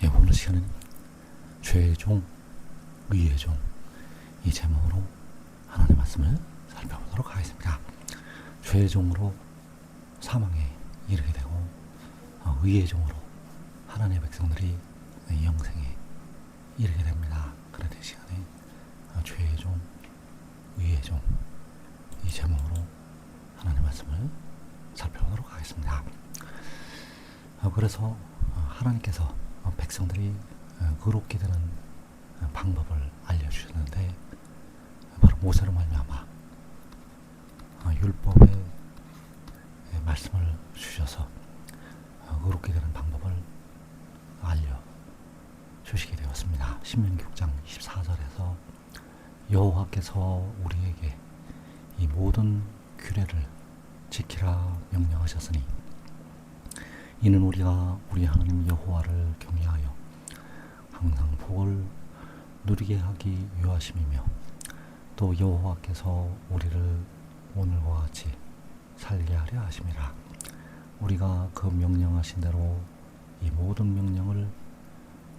오늘 시간은 죄의 종, 의의 종, 이 제목으로 하나님의 말씀을 살펴보도록 하겠습니다. 죄의 종으로 사망에 이르게 되고 의의 종으로 하나님의 백성들이 영생에 이르게 됩니다. 그래서 이 시간에 죄의 종, 의의 종, 이 제목으로 하나님의 말씀을 살펴보도록 하겠습니다. 그래서 하나님께서 백성들이 의롭게 되는 방법을 알려주셨는데, 바로 모세로 말미암아 율법의 말씀을 주셔서 의롭게 되는 방법을 알려주시게 되었습니다. 신명기 6장 24절에서 여호와께서 우리에게 이 모든 규례를 지키라 명령하셨으니 이는 우리가 우리 하나님 여호와를 경외하여 항상 복을 누리게 하기 위하심이며, 또 여호와께서 우리를 오늘과 같이 살게 하려 하심이라. 우리가 그 명령하신 대로 이 모든 명령을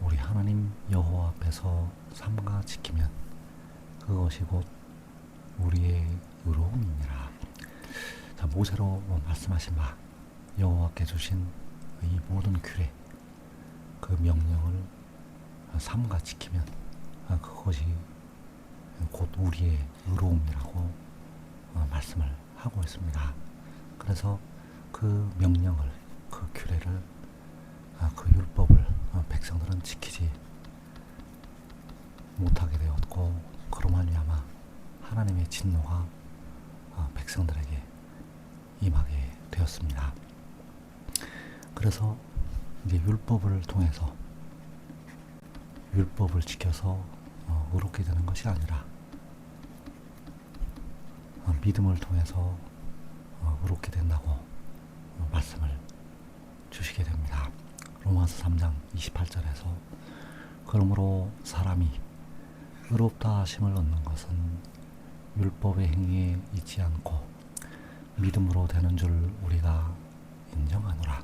우리 하나님 여호와 앞에서 삼가 지키면 그것이 곧 우리의 의로움이니라. 자, 모세로 말씀하신 바 여호와께 주신 이 모든 규례, 그 명령을 삼가 지키면 그것이 곧 우리의 의로움이라고 말씀을 하고 있습니다. 그래서 그 명령을, 그 규례를, 그 율법을 백성들은 지키지 못하게 되었고, 그로 말미암아 하나님의 진노가 백성들에게 임하게 되었습니다. 그래서 이제 율법을 통해서, 율법을 지켜서 의롭게 되는 것이 아니라 믿음을 통해서 의롭게 된다고 말씀을 주시게 됩니다. 로마서 3장 28절에서 그러므로 사람이 의롭다 하심을 얻는 것은 율법의 행위에 있지 않고 믿음으로 되는 줄 우리가 인정하노라.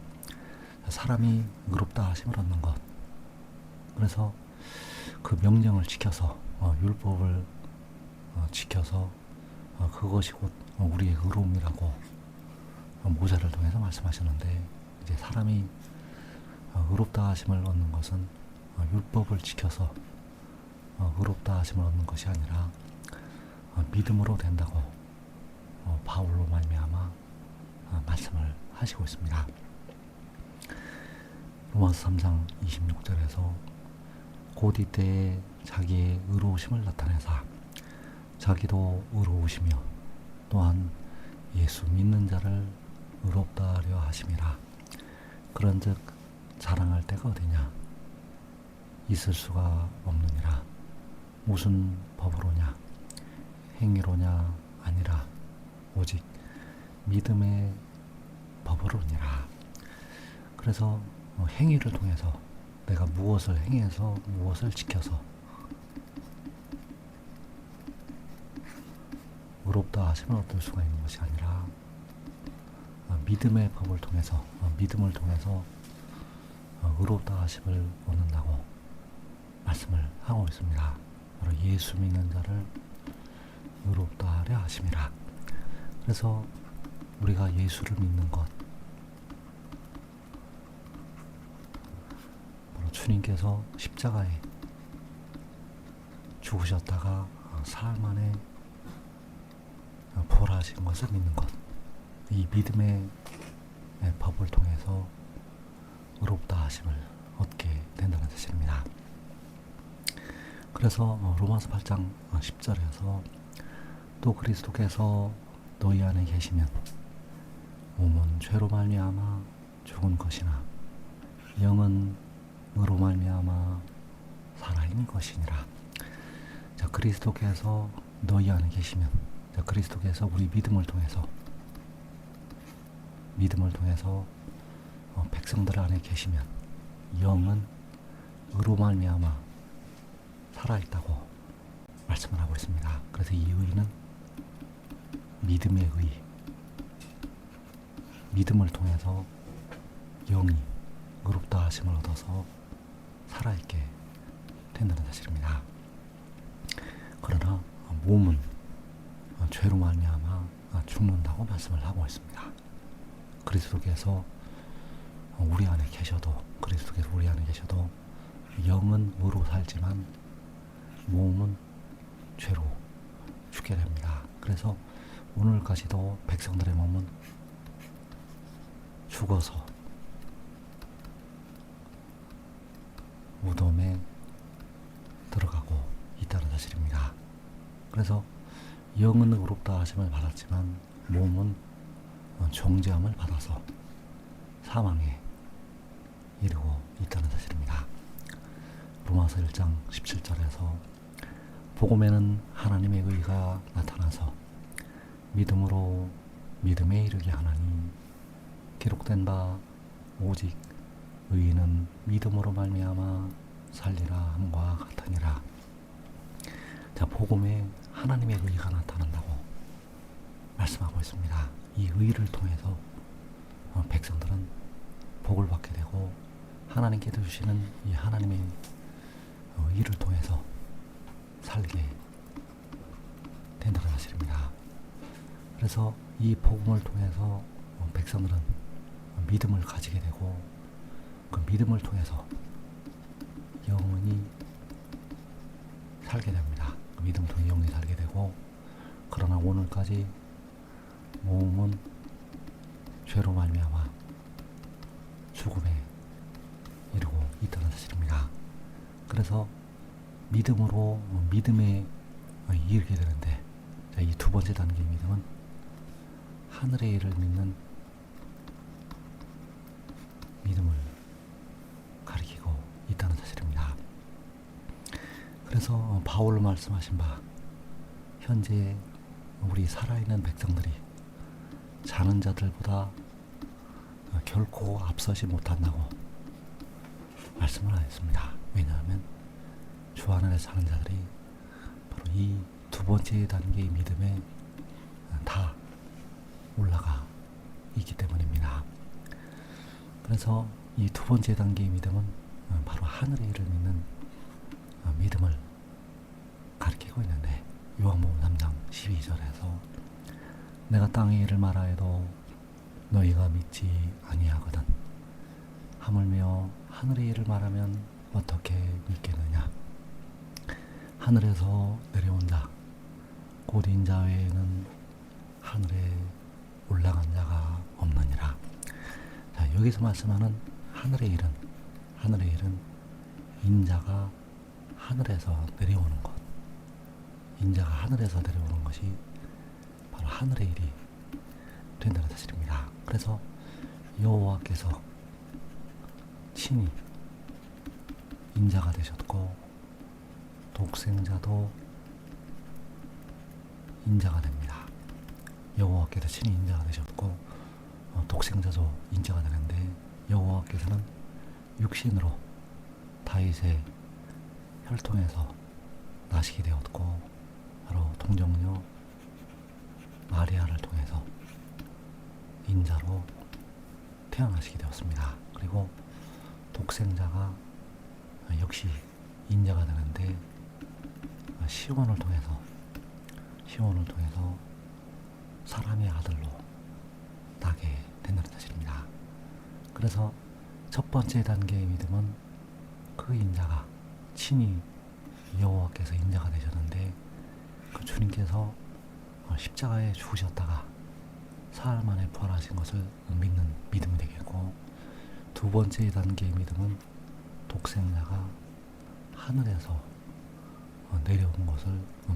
사람이 의롭다 하심을 얻는 것, 그래서 그 명령을 지켜서 율법을 지켜서 그것이 곧 우리의 의로움이라고 모세를 통해서 말씀하시는데, 이제 사람이 의롭다 하심을 얻는 것은 율법을 지켜서 의롭다 하심을 얻는 것이 아니라 믿음으로 된다고 바울로 말미암아 말씀을 하시고 있습니다. 로마서 3장 26절에서 곧 이때에 자기의 의로우심을 나타내사 자기도 의로우시며 또한 예수 믿는 자를 의롭다 하려 하심이라. 그런즉 자랑할 때가 어디냐? 있을 수가 없느니라. 무슨 법으로냐? 행위로냐? 아니라 오직 믿음의 법으로니라. 그래서 행위를 통해서 내가 무엇을 행해서 무엇을 지켜서 의롭다 하심을 얻을 수가 있는 것이 아니라 믿음의 법을 통해서, 믿음을 통해서 의롭다 하심을 얻는다고 말씀을 하고 있습니다. 바로 예수 믿는 자를 의롭다 하려 하심이라. 그래서 우리가 예수를 믿는 것, 바로 주님께서 십자가에 죽으셨다가 사흘 만에 부활하신 것을 믿는 것, 이 믿음의 법을 통해서 의롭다 하심을 얻게 된다는 사실입니다. 그래서 로마서 8장 10절에서 또 그리스도께서 너희 안에 계시면 몸은 죄로 말미암아 죽은 것이나 영은 의로 말미암아 살아있는 것이니라. 자, 그리스도께서 너희 안에 계시면, 자, 그리스도께서 우리 믿음을 통해서 백성들 안에 계시면 영은 의로 말미암아 살아있다고 말씀을 하고 있습니다. 그래서 이 의는 믿음의 의, 믿음을 통해서 영이 의롭다 하심을 얻어서 살아있게 된다는 사실입니다. 그러나 몸은 죄로 말미암아 죽는다고 말씀을 하고 있습니다. 그리스도께서 우리 안에 계셔도, 그리스도께서 우리 안에 계셔도 영은 의로 살지만 몸은 죄로 죽게 됩니다. 그래서 오늘까지도 백성들의 몸은 죽어서 무덤에 들어가고 있다는 사실입니다. 그래서 영은 의롭다 하심을 받았지만 몸은 정죄함을 받아서 사망에 이르고 있다는 사실입니다. 로마서 1장 17절에서 복음에는 하나님의 의가 나타나서 믿음으로 믿음에 이르게 하나니 기록된 바 오직 의인은 믿음으로 말미암아 살리라 함과 같으니라. 자, 복음에 하나님의 의가 나타난다고 말씀하고 있습니다. 이 의를 통해서 백성들은 복을 받게 되고 하나님께서 주시는 이 하나님의 의를 통해서 살게 된다는 사실입니다. 그래서 이 복음을 통해서 백성들은 믿음을 가지게 되고 그 믿음을 통해서 영원히 살게 됩니다. 그 믿음 통해 영원히 살게 되고, 그러나 오늘까지 몸은 죄로 말미암아 죽음에 이르고 있다는 사실입니다. 그래서 믿음으로 믿음에 이르게 되는데, 이 두 번째 단계의 믿음은 하늘의 일을 믿는 믿음을 가리키고 있다는 사실입니다. 그래서 바울로 말씀하신 바, 현재 우리 살아있는 백성들이 자는 자들보다 결코 앞서지 못한다고 말씀을 하였습니다. 왜냐하면 주 안에 사는 자들이 바로 이 두 번째 단계의 믿음에 다 올라가 있기 때문입니다. 그래서 이 두 번째 단계의 믿음은 바로 하늘의 일을 믿는 믿음을 가리키고 있는데, 요한복음 3장 12절에서 내가 땅의 일을 말하여도 너희가 믿지 아니하거든 하물며 하늘의 일을 말하면 어떻게 믿겠느냐. 하늘에서 내려온 자 곧 인자 외에는 하늘에 올라간 자가 없느니라. 자, 여기서 말씀하는 하늘의 일은 인자가 하늘에서 내려오는 것, 인자가 하늘에서 내려오는 것이 바로 하늘의 일이 된다는 사실입니다. 그래서 여호와께서 친히 인자가 되셨고 독생자도 인자가 됩니다. 여호와께서 친히 인자가 되셨고 독생자도 인자가 되는데, 여호와께서는 육신으로 다윗의 혈통에서 나시게 되었고 바로 동정녀 마리아를 통해서 인자로 태어나시게 되었습니다. 그리고 독생자가 역시 인자가 되는데 시온을 통해서 사람의 아들로 나게 된다는 사실입니다. 그래서 첫 번째 단계의 믿음은 그 인자가 친히 여호와께서 인자가 되셨는데, 그 주님께서 십자가에 죽으셨다가 사흘 만에 부활하신 것을 믿는 믿음이 되겠고, 두 번째 단계의 믿음은 독생자가 하늘에서 내려온 것을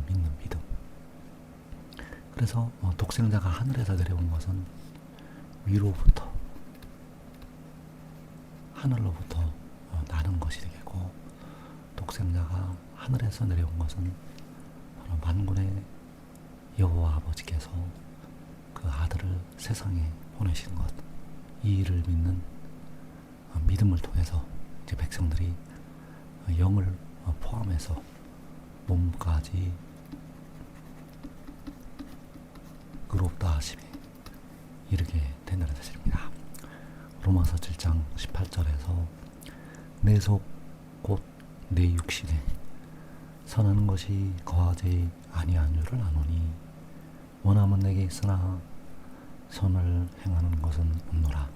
믿는 믿음. 그래서 독생자가 하늘에서 내려온 것은 위로부터, 하늘로부터 나는 것이 되겠고, 독생자가 하늘에서 내려온 것은 바로 만군의 여호와 아버지께서 그 아들을 세상에 보내신 것, 이 일을 믿는 믿음을 통해서 이제 백성들이 영을 포함해서 몸까지 의롭다 하심에 이르게 된다는 사실입니다. 로마서 7장 18절에서 내 속 곧 내 육신에 선한 것이 거하지 아니한 줄을 아노니 원함은 내게 있으나 선을 행하는 것은 없노라.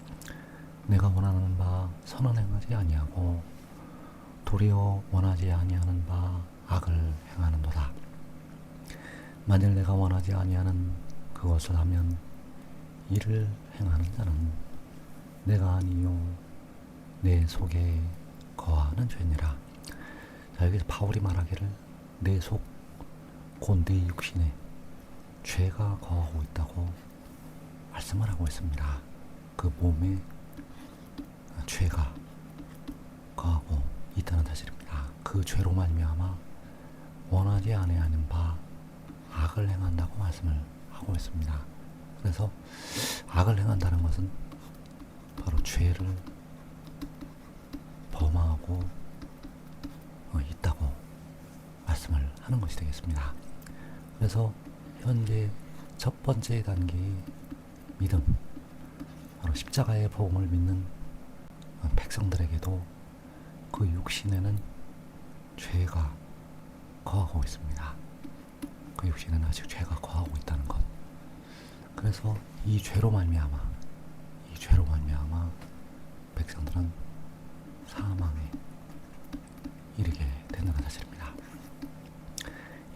내가 원하는 바 선은 행하지 아니하고 도리어 원하지 아니하는 바 악을 행하는도다. 만일 내가 원하지 아니하는 그것을 하면 이를 행하는 자는 내가 아니요 내 속에 거하는 죄니라. 자, 여기서 바울이 말하기를 내 속, 곧 내 육신에 죄가 거하고 있다고 말씀을 하고 있습니다. 그 몸에 죄가 거하고 있다는 사실입니다. 그 죄로 말미암아 원하지 아니하는 바 악을 행한다고 말씀을 하고 있습니다. 그래서 악을 행한다는 것은 바로 죄를 범하고 있다고 말씀을 하는 것이 되겠습니다. 그래서 현재 첫 번째 단계의 믿음, 바로 십자가의 복음을 믿는 백성들에게도 그 육신에는 죄가 거하고 있습니다. 그 육신에는 아직 죄가 거하고 있다는 것. 그래서 이 죄로 말미암아 백성들은 사망에 이르게 된다는 사실입니다.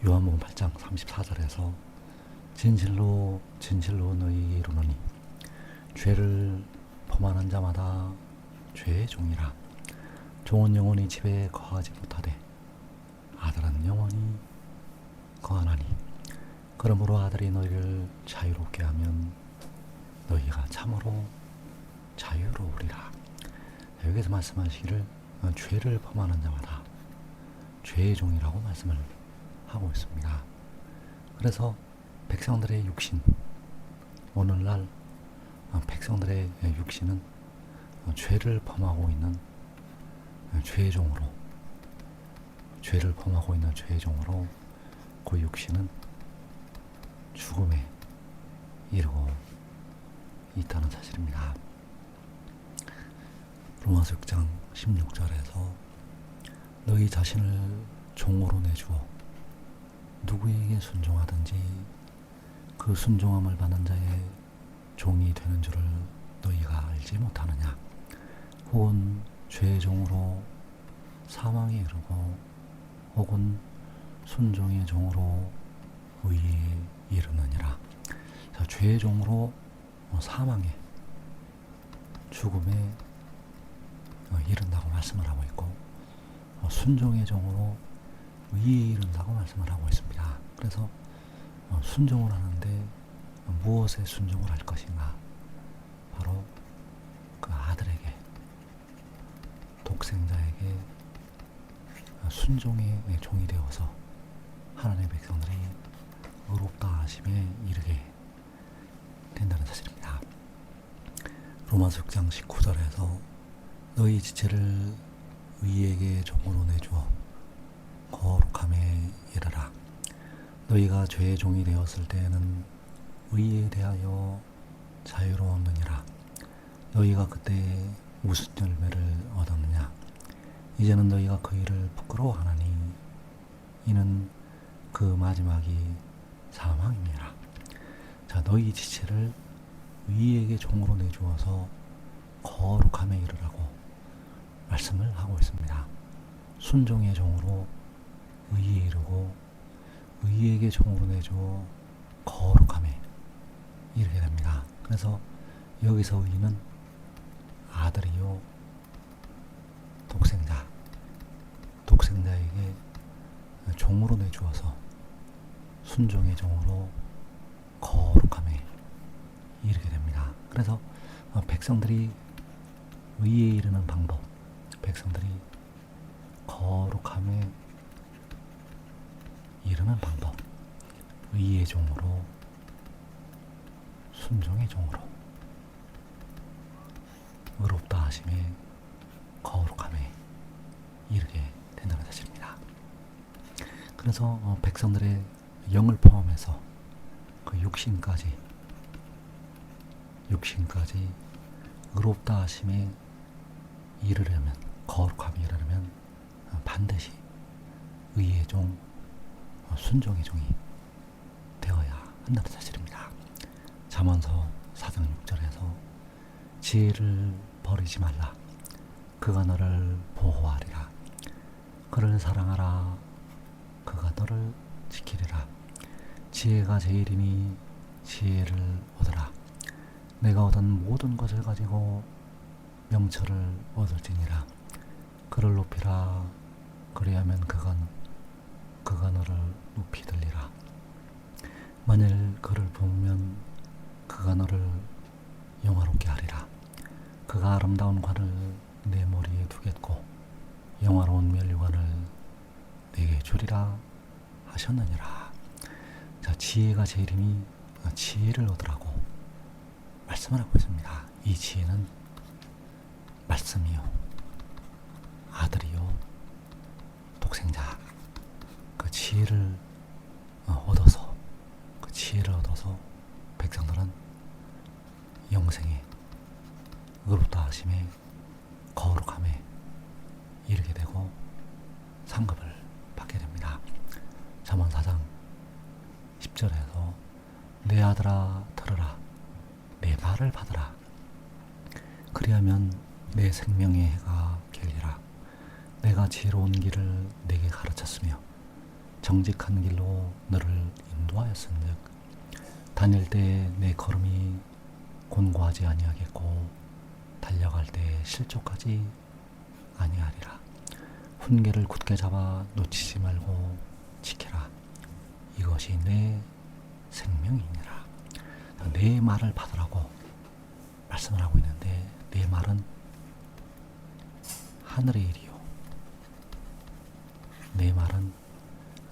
요한복음 8장 34절에서 진실로 너희에게 이르노니 죄를 범하는 자마다 죄의 종이라. 종은 영원히 집에 거하지 못하되 아들은 영원히 거하나니 그러므로 아들이 너희를 자유롭게 하면 너희가 참으로 자유로우리라. 여기서 말씀하시기를 죄를 범하는 자마다 죄의 종이라고 말씀을 하고 있습니다. 그래서 백성들의 육신, 오늘날 백성들의 육신은 죄를 범하고 있는 죄의 종으로 그 육신은 죽음에 이르고 있다는 사실입니다. 로마서 6장 16절에서 너희 자신을 종으로 내주어 누구에게 순종하든지 그 순종함을 받는 자의 종이 되는 줄을 너희가 알지 못하느냐. 혹은 죄의 종으로 사망에 이르고 혹은 순종의 종으로 의에 이르느니라. 자, 죄의 종으로 사망에, 죽음에 이른다고 말씀을 하고 있고, 순종의 종으로 의에 이른다고 말씀을 하고 있습니다. 그래서 순종을 하는데 무엇에 순종을 할 것인가? 바로 그 아들에게, 독생자에게 순종의 종이 되어서 하나님의 백성들이 의롭다 하심에 이르게 된다는 사실입니다. 로마서 6장 19절에서 너희 지체를 의에게 종으로 내주어 거룩함에 이르라. 너희가 죄의 종이 되었을 때에는 의에 대하여 자유로웠느니라. 너희가 그때 무슨 열매를 얻었느냐? 이제는 너희가 그 일을 부끄러워하나니 이는 그 마지막이 사망입니다. 자, 너희 지체를 의에게 종으로 내주어서 거룩함에 이르라고 말씀을 하고 있습니다. 순종의 종으로 의에 이르고 의에게 종으로 내주어 거룩함에 이르게 됩니다. 그래서 여기서 의는 아들이요 독생자에게 종으로 내주어서 순종의 종으로 거룩함에 이르게 됩니다. 그래서 백성들이 의에 이르는 방법, 백성들이 거룩함에 이르는 방법, 의의 종으로 순종의 종으로 의롭다 하심에 거룩함에 이르게 된다는 사실입니다. 그래서 백성들의 영을 포함해서 그 육신까지 의롭다 하심에 이르려면, 거룩함에 이르려면 반드시 의의 종, 순종의 종이 되어야 한다는 사실입니다. 잠언서 4장 6절에서 지혜를 버리지 말라. 그가 너를 보호하리라. 그를 사랑하라. 그가 너를 지키리라. 지혜가 제일이니 지혜를 얻으라. 내가 얻은 모든 것을 가지고 명철을 얻을지니라. 그를 높이라. 그리하면 그가 너를 높이 들리라. 만일 그를 부으면 그가 너를 영화롭게 하리라. 그가 아름다운 관을 내 머리에 두겠고 영화로운 면류관을 내게 주리라 하셨느니라. 자, 지혜가 제일이니 지혜를 얻으라고 말씀을 하고 있습니다. 이 지혜는 말씀이요, 아들이요, 독생자. 그 지혜를 얻어서 백성들은 영생에, 의롭다 하심에, 거룩함에 이르게 되고 상급을 받게 됩니다. 잠언 4장 10절에서 내 아들아 들으라. 내 말을 받으라. 그리하면 내 생명의 해가 길리라. 내가 지혜로운 길을 내게 가르쳤으며 정직한 길로 너를 인도하였은즉 다닐 때 내 걸음이 곤고하지 아니하겠고 달려갈 때 실족하지 아니하리라. 훈계를 굳게 잡아 놓치지 말고 지켜라. 이것이 내 생명이니라. 내 말을 받으라고 말씀을 하고 있는데, 내 말은 하늘의 일이요, 내 말은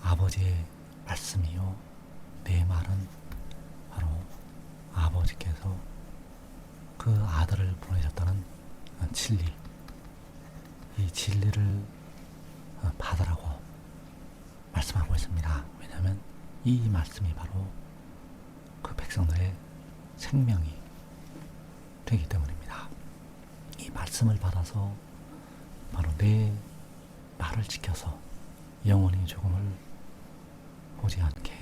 아버지의 말씀이요, 내 말은 바로 아버지께서 그 아들을 보내셨다는 진리, 이 진리를 받으라고 말씀하고 있습니다. 왜냐하면 이 말씀이 바로 그 백성들의 생명이 되기 때문입니다. 이 말씀을 받아서 바로 내 말을 지켜서 영원히 죽음을 보지 않게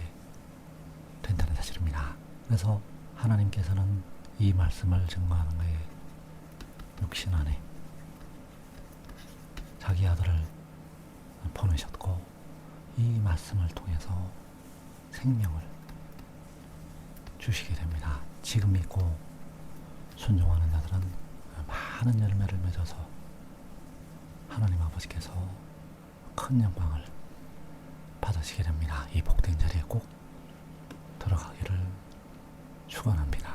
된다는 사실입니다. 그래서 하나님께서는 이 말씀을 증거하는 것에 육신 안에 자기 아들을 보내셨고, 이 말씀을 통해서 생명을 주시게 됩니다. 지금 믿고 순종하는 자들은 많은 열매를 맺어서 하나님 아버지께서 큰 영광을 받으시게 됩니다. 이 복된 자리에 꼭 들어가기를 축원합니다.